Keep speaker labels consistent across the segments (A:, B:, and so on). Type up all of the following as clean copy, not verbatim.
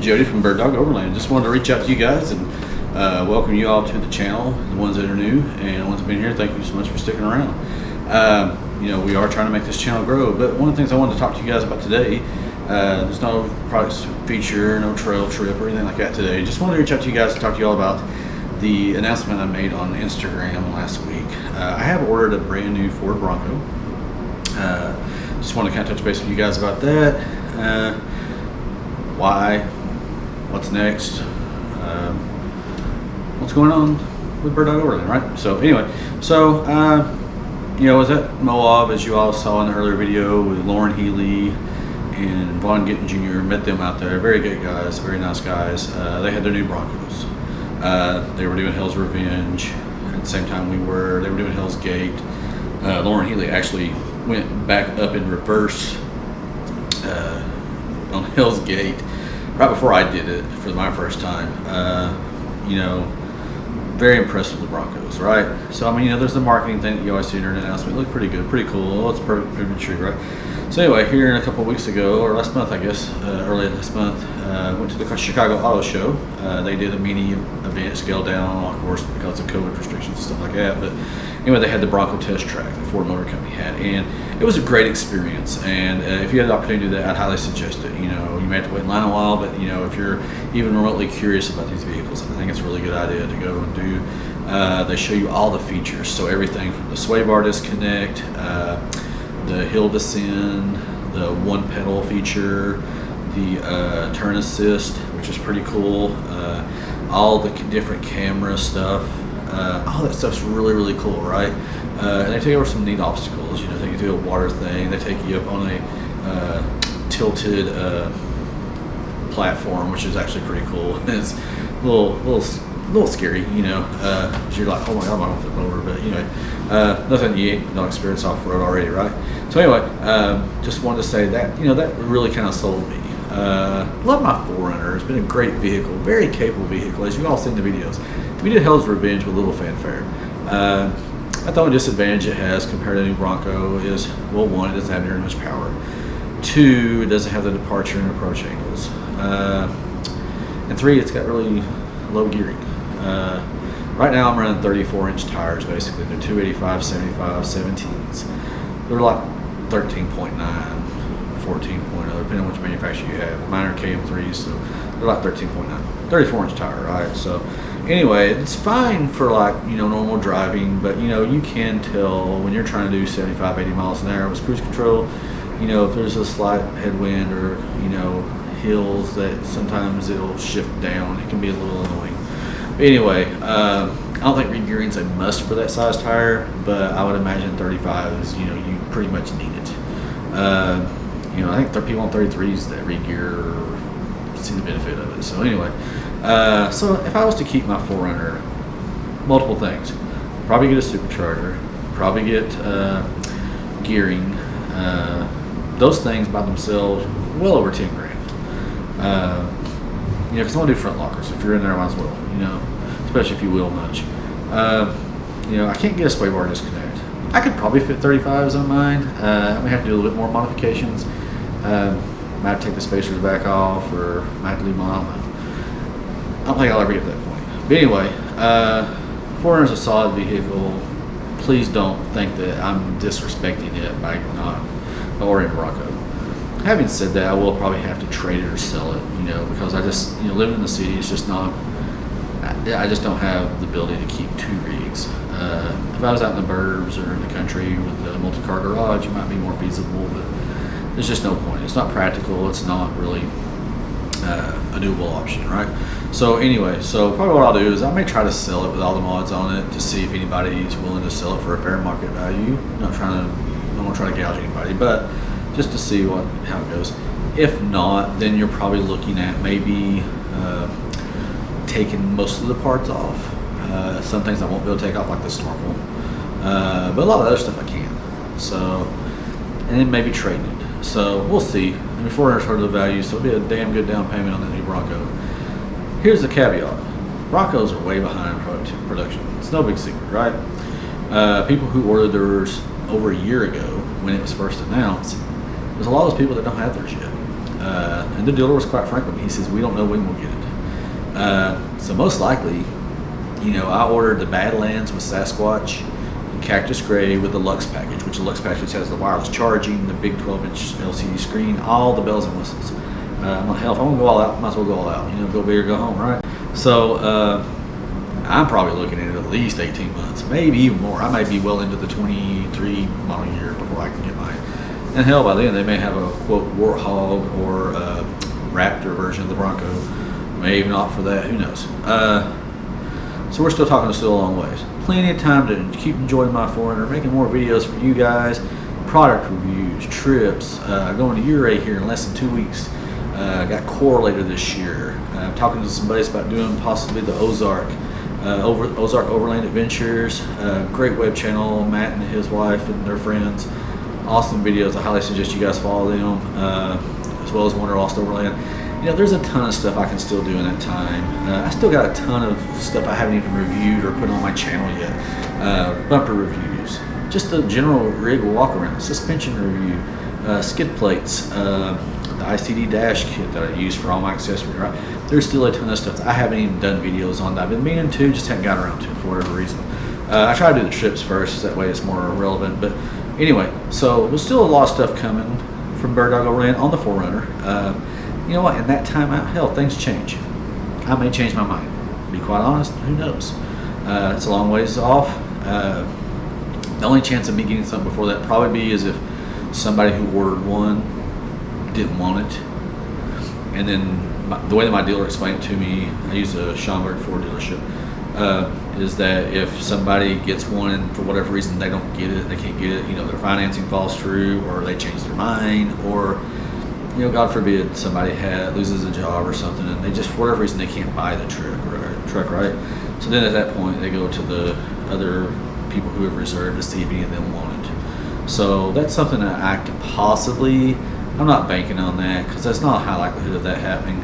A: Jody from Bird Dog Overland. Just wanted to reach out to you guys and welcome you all to the channel, the ones that are new and the ones that have been here. Thank you so much for sticking around. You know, we are trying to make this channel grow, but one of the things I wanted to talk to you guys about today, there's no products feature, no trail trip or anything like that today. Just wanted to reach out to you guys to talk to you all about the announcement I made on Instagram last week. I have ordered a brand new Ford Bronco. Just want to kind of touch base with you guys about that. Why, what's next, what's going on with Bird Dog Overland, right? So anyway, you know, I was at Moab, as you all saw in the earlier video, with Lauren Healy and Vaughn Gittin Jr. Met them out there. Very good guys, very nice guys. They had their new Broncos. They were doing Hell's Revenge. At the same time they were doing Hell's Gate. Lauren Healy actually went back up in reverse on Hell's Gate right before I did it for my first time. You know, very impressed with the Broncos, right? So I mean, you know, there's the marketing thing that you always see in an announcement. It looked pretty good, pretty cool. It's pretty right? So anyway, here a couple of weeks ago, or last month I guess, early last month, went to the Chicago Auto Show. They did a mini event, scaled down, of course, because of COVID restrictions and stuff like that. But anyway, they had the Bronco test track that Ford Motor Company had, and it was a great experience. And if you had the opportunity to do that, I'd highly suggest it. You know, you may have to wait in line a while, but you know, if you're even remotely curious about these vehicles, I think it's a really good idea to go and do. They show you all the features, so everything from the sway bar disconnect, the hill descend, the one pedal feature, the turn assist, which is pretty cool, all the different camera stuff, all that stuff's really cool, right? And they take you over some neat obstacles. You know, they do a water thing, they take you up on a tilted platform, which is actually pretty cool. It's a little scary, you know, because you're like, oh my god, I'm gonna flip over. But anyway, nothing you don't experience off road already, right? So anyway, just wanted to say that, you know, that really kind of sold me. Love my 4Runner. It's been a great vehicle, very capable vehicle, as you all seen in the videos. We did Hell's Revenge with a little fanfare. I thought the disadvantage it has compared to the new Bronco is, well, one, it doesn't have nearly much power. Two, it doesn't have the departure and approach angles. And three, it's got really low gearing. Right now I'm running 34-inch tires, basically. They're 285, 75, 17s. They're like 13.9, 14.0, depending on which manufacturer you have. Mine are KM3s, so they're like 13.9. 34-inch tire, right? So anyway, it's fine for, like, you know, normal driving, but you know, you can tell when you're trying to do 75, 80 miles an hour with cruise control, you know, if there's a slight headwind or, you know, hills, that sometimes it'll shift down. It can be a little annoying. But anyway, I don't think regearing's a must for that size tire, but I would imagine 35 is, you know, you pretty much need it. You know, I think people on 33s that regear see the benefit of it. So anyway, so if I was to keep my 4Runner, multiple things. Probably get a supercharger, probably get gearing. Those things by themselves, well over 10 grand. You know, because I want to do front lockers. If you're in there, I might as well, you know, especially if you wheel much. You know, I can't get a sway bar disconnect. I could probably fit 35s on mine. I may have to do a little bit more modifications. Might have to take the spacers back off, or might have to leave them on. I don't think I'll ever get to that point. But anyway, 4Runner is a solid vehicle. Please don't think that I'm disrespecting it by not ordering a Bronco. Having said that, I will probably have to trade it or sell it, you know, because I just, you know, living in the city, it's just not, I just don't have the ability to keep two rigs. If I was out in the burbs or in the country with a multi-car garage, it might be more feasible, but there's just no point. It's not practical. It's not really a doable option, right? So anyway, so probably what I'll do is I may try to sell it with all the mods on it to see if anybody's willing to sell it for a fair market value. I'm not trying to, I don't want to try to gouge anybody, but just to see how it goes. If not, then you're probably looking at maybe taking most of the parts off. Some things I won't be able to take off, like the snorkel, but a lot of other stuff I can. So, and then maybe trading it. So we'll see. I mean, 400's heard of the value, so it'll be a damn good down payment on that new Bronco. Here's the caveat: Broncos are way behind production. It's no big secret, right? People who ordered theirs over a year ago when it was first announced, there's a lot of those people that don't have theirs yet. And the dealer was quite frank with me. He says, we don't know when we'll get it. So most likely, I ordered the Badlands with Sasquatch, Cactus Gray with the Lux package, which the Lux package has the wireless charging, the big 12-inch LCD screen, all the bells and whistles. Hell, if I want to go all out, might as well go all out. Go big or go home, right? So I'm probably looking at least 18 months, maybe even more. I might be well into the 23 model year before I can get mine. And hell, by then they may have a quote Warthog or Raptor version of the Bronco. May even opt for that. Who knows? So we're still talking still a long ways. Plenty of time to keep enjoying my 4Runner, making more videos for you guys, product reviews, trips, going to Uray here in less than 2 weeks. Got Core later this year. Talking to some buddies about doing possibly the Ozark Overland Adventures. Great web channel, Matt and his wife and their friends. Awesome videos. I highly suggest you guys follow them, as well as Wanderlost Overland. There's a ton of stuff I can still do in that time. I still got a ton of stuff I haven't even reviewed or put on my channel yet. Bumper reviews, just the general rig walk around, suspension review, skid plates, the ICD dash kit that I use for all my accessories, right? There's still a ton of stuff that I haven't even done videos on that I've been meaning to, just haven't gotten around to for whatever reason. I try to do the trips first, that way it's more relevant. But anyway, so there's still a lot of stuff coming from Bird Dog Overland on the 4Runner. You know what, in that time out, hell, things change. I may change my mind. To be quite honest, who knows? It's a long ways off. The only chance of me getting something before that probably is if somebody who ordered one didn't want it. And then the way that my dealer explained it to me, I use a Schaumburg Ford dealership, is that if somebody gets one and for whatever reason they don't get it, they can't get it, their financing falls through or they change their mind, or God forbid somebody loses a job or something and they just, for whatever reason, they can't buy the truck, right? So then at that point, they go to the other people who have reserved to see if any of them want it. So that's something that I could possibly, I'm not banking on that because that's not a high likelihood of that happening.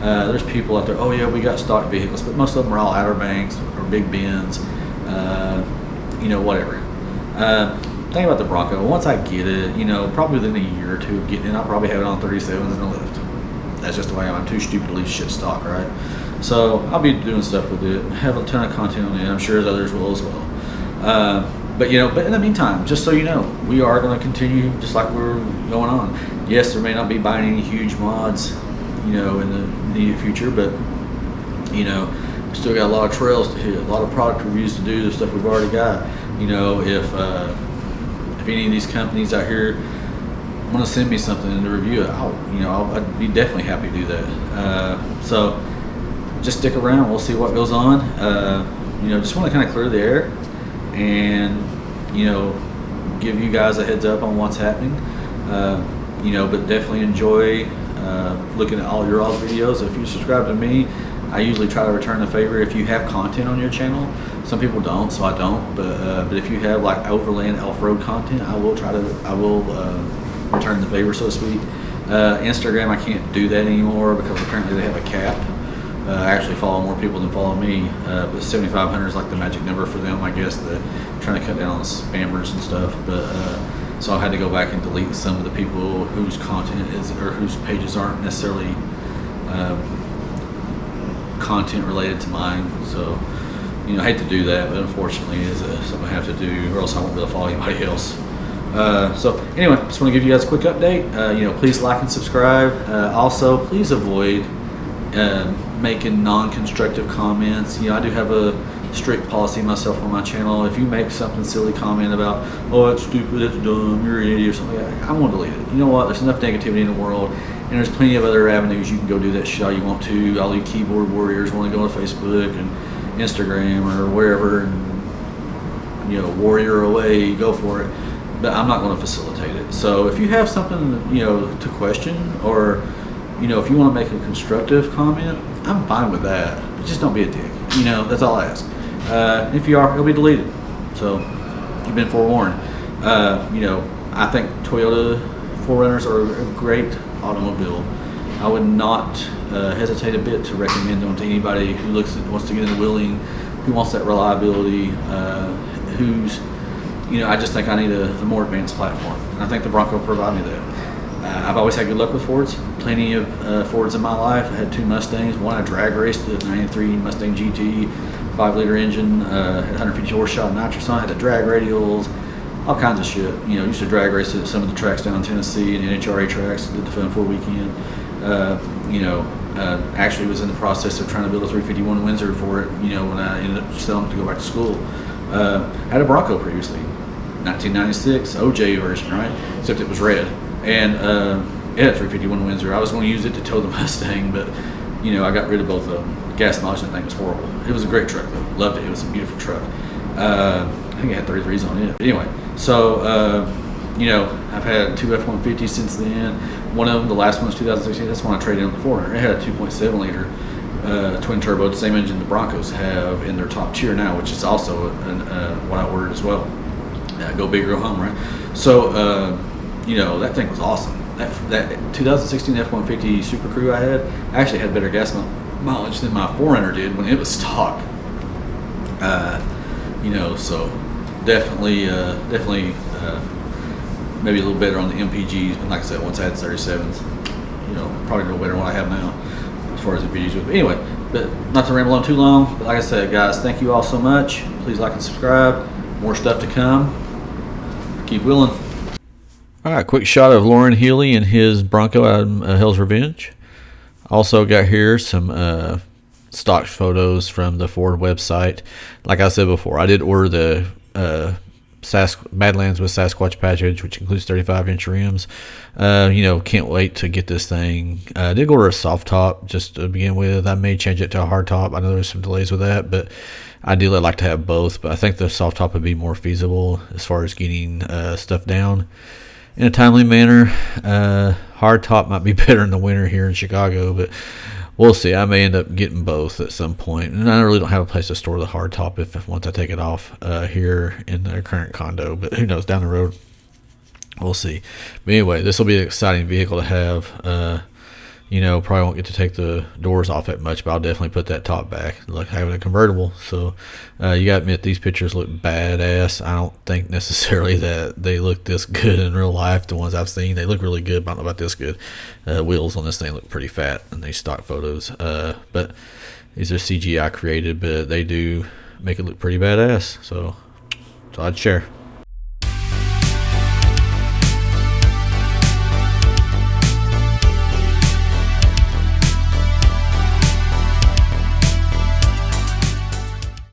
A: There's people out there, oh yeah, we got stock vehicles, but most of them are all Outer Banks or Big Bends, whatever. Think about the Bronco. Once I get it, probably within a year or two of getting it, I'll probably have it on 37s and a lift. That's just the way I'm too stupid to leave shit stock, right? So I'll be doing stuff with it. Have a ton of content on it. I'm sure as others will as well. But in the meantime, just so you know, we are going to continue just like we're going on. Yes, there may not be buying any huge mods, in the immediate future, but we still got a lot of trails to hit, a lot of product reviews to do, the stuff we've already got. If any of these companies out here want to send me something to review it, I'd be definitely happy to do that. So just stick around. We'll see what goes on. Just want to kind of clear the air and, give you guys a heads up on what's happening. But definitely enjoy looking at all your all's videos. If you subscribe to me, I usually try to return the favor if you have content on your channel. Some people don't, so I don't. But if you have like overland off-road content, I will return the favor, so to speak. Instagram, I can't do that anymore because apparently they have a cap. I actually follow more people than follow me, but 7,500 is like the magic number for them, I guess. They're trying to cut down on spammers and stuff. But so I had to go back and delete some of the people whose content is or whose pages aren't necessarily content related to mine. So I hate to do that, but unfortunately it's something I have to do, or else I won't be able to follow anybody else. So anyway, just want to give you guys a quick update. Please like and subscribe. Also, please avoid making non-constructive comments. I do have a strict policy myself on my channel. If you make something silly comment about, oh, that's stupid, that's dumb, you're an idiot or something like that, I won't delete it. You know what? There's enough negativity in the world, and there's plenty of other avenues you can go do that shit all you want to. All you keyboard warriors want to go to Facebook and Instagram or wherever, and warrior away, go for it. But I'm not going to facilitate it. So if you have something to question, or if you want to make a constructive comment, I'm fine with that. But just don't be a dick. That's all I ask. If you are, it'll be deleted. So you've been forewarned. I think Toyota 4Runners are a great automobile. I would not hesitate a bit to recommend them to anybody who wants to get into wheeling, who wants that reliability, I just think I need a more advanced platform. And I think the Bronco will provide me that. I've always had good luck with Fords. plenty of Fords in my life. I had 2 Mustangs. One I drag raced, the 93 Mustang GT, 5-liter engine, had 150 horse shot nitrous on it, had the drag radials, all kinds of shit. You know, used to drag race at some of the tracks down in Tennessee and NHRA tracks, did the Fun 4 weekend. Actually was in the process of trying to build a 351 Windsor for it, you know, when I ended up selling it to go back to school. Had a Bronco previously, 1996 OJ version, right? Except it was red. And it had a 351 Windsor. I was going to use it to tow the Mustang, but, you know, I got rid of both of them. Gas mileage, that thing was horrible. It was a great truck, though. Loved it. It was a beautiful truck. I think it had 33s on it. But anyway, so, you know, I've had 2 F-150s since then. One of them, the last one was 2016. That's when I traded in the 400. It had a 2.7 liter twin turbo, the same engine the Broncos have in their top tier now, which is also what I ordered as well. Go big or go home, right? So, you know, that thing was awesome. That 2016 F-150 Super Crew I had actually had better gas mileage than my 400 did when it was stock. You know, so definitely maybe a little better on the MPGs, but like I said, once I had 37s, you know, probably a little better than what I have now as far as MPGs with. But anyway, but not to ramble on too long, but like I said, guys, thank you all so much. Please like and subscribe. More stuff to come. Keep wheeling. All right, quick shot of Lauren Healy and his Bronco out of Hell's Revenge. Also got here some stock photos from the Ford website. Like I said before, I did order the Badlands with Sasquatch package, which includes 35-inch rims. You know, can't wait to get this thing. I did order a soft top just to begin with. I may change it to a hard top. I know there's some delays with that, but ideally I'd like to have both. But I think the soft top would be more feasible as far as getting stuff down in a timely manner. Hard top might be better in the winter here in Chicago, but we'll see. I may end up getting both at some point, and I really don't have a place to store the hard top if once I take it off here in the current condo. But who knows, down the road, we'll see. But anyway, this will be an exciting vehicle to have. You know, probably won't get to take the doors off that much, but I'll definitely put that top back, like having a convertible. So you got to admit, these pictures look badass. I don't think necessarily that they look this good in real life. The ones I've seen, they look really good, but I don't know about this good. Wheels on this thing look pretty fat in these stock photos. But these are CGI created, but they do make it look pretty badass. So I'd share.